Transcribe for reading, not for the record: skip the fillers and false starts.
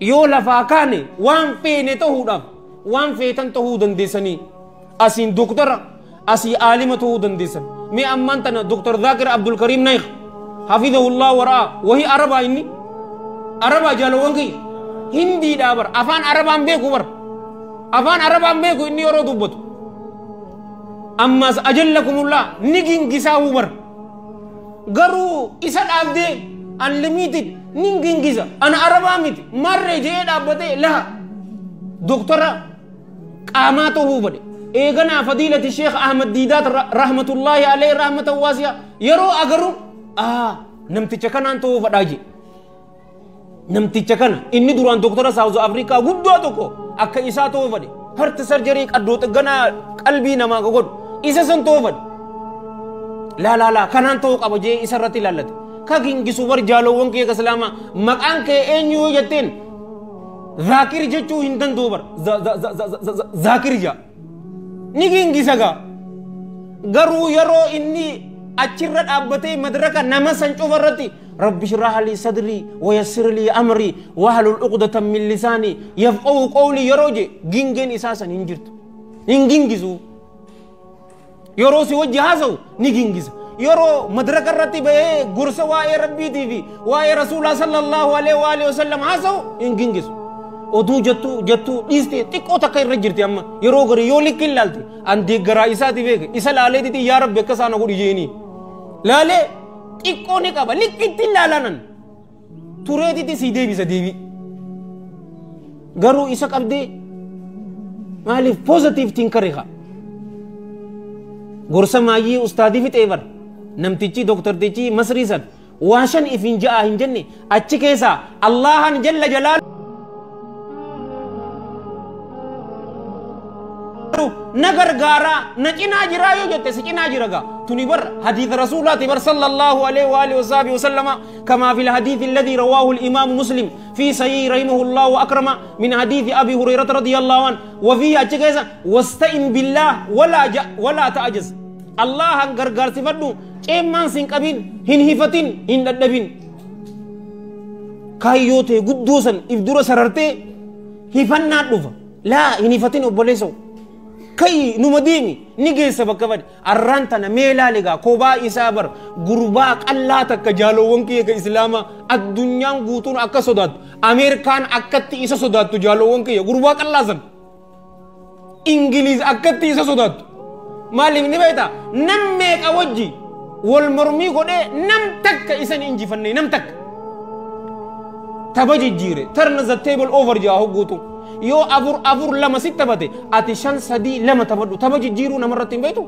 yoo lafaa kaane waan feene ta'uudhaaf waan feetan ta'uu dandeessanii asiin doktara asii aalima ta'uu dandeessan mee ammaan tana doktor Zaakir Abdul Karim Naik hafidhahullah waraa wahi arabaa inni arabaa jaalawwan kiyya hindiidhaa bar afaan arabaan beeku bar afaan arabaan beeku inni yeroo dubbatu ammas ajallakumullah ni gingisaa hubar garuu isa dhaabdee unlimited ni gingisa ana arabaa miti marre jee dhaabbatee laha doktora qaamaa ta'uu fedhe eeganaa fadiilati sheekh Ahmad Diidaat rahmatullahi alayhi rahmatan waasi'a yeroo agaru namticha kanaan ta'uu fedhaa je namticha kana inni duraan doktora South Africa guddoo tokko akka isaa ta'uu fedhe heart surgery qaddoo xigganaa qalbii namaa godhu isa san ta'uu fedhe la kanaan ta'uu qaba jee isa irratti ilaallate ka gingisu bar jaalowwan kee islaama maqaan kee eenyu jetteen Zaakir jechuu hin danda'u bar Zaakir ja ni gingisa ga garuu yeroo inni achirra dhaabbatee madraka nama san cufarratti rabbi shrah li sadri wa yassir li amri wa hlul uqdatan min lisani yafqahu qawli yeroo je gingeen isaa san hin jirtu hin gingisu yeroo si wajji haasa'u ni gingisa yeroo madraka irratti bahee gorsa waa'ee rabbiitii fi waa'ee rasuulaa sallallahu alaihi wa alihi wasallam haasa'u hin gingisu oduu jettu dhiiste xiqqoo takka irra jirti amma yeroo gari yoo likki ilaalte an deeggaraa isaati beeke isa laaleetiti yaa rabbi akka isaana godhi jeeni laalee xiqqoo ni qaba likkitti ilaalanan tureetiti si deebisa deebi garuu isa qabdee maaliif positive tinkariqa gorsa maayyii ustaadii fixee bar namtichi doktortichi masrii san waa shan ifin ja'a hin jenne achi keessa allahan jalla jalaal nagar gara na cinaa jira yoo jette si cinaa jira ga tuni bar hadith rasulati bar sallallahu alaihi wa alihi wa sallama kama fil hadith alladhi rawahu al imam muslim fi sahih rahimahullah wa akrama min hadith abi hurairah radiyallahu an wa fi ajkaza wasta'in billah wala ta'jaz allah han gargar sifaddu ceeman sin qabin hin hifatin hin daddabin kayyote guddusan ifdura sararte hifanna dhufa la hin hifatin obboleso kai numa deemi ni geessa bakka bade arrantana meelaaligaa kobaa isaa bar gurbaa qallaa takka jaalowwan kiyya ka islaama addunyaan guutuun akka sodaattu ameerikaan akkatti isa sodaattu jaalowwan kiyya gurbaa qallaa san ingiliiz akkatti isa sodaattu maaliif ni beekta nam meeqa wajji wal mormii godhee nam takka isan injifanne nam takka taba jijjiire turn the table over jaa hogguutu yoo afur lama sitta bate ati shan sadii lama tabadhu taba jijjiiruu namarratti hin beektu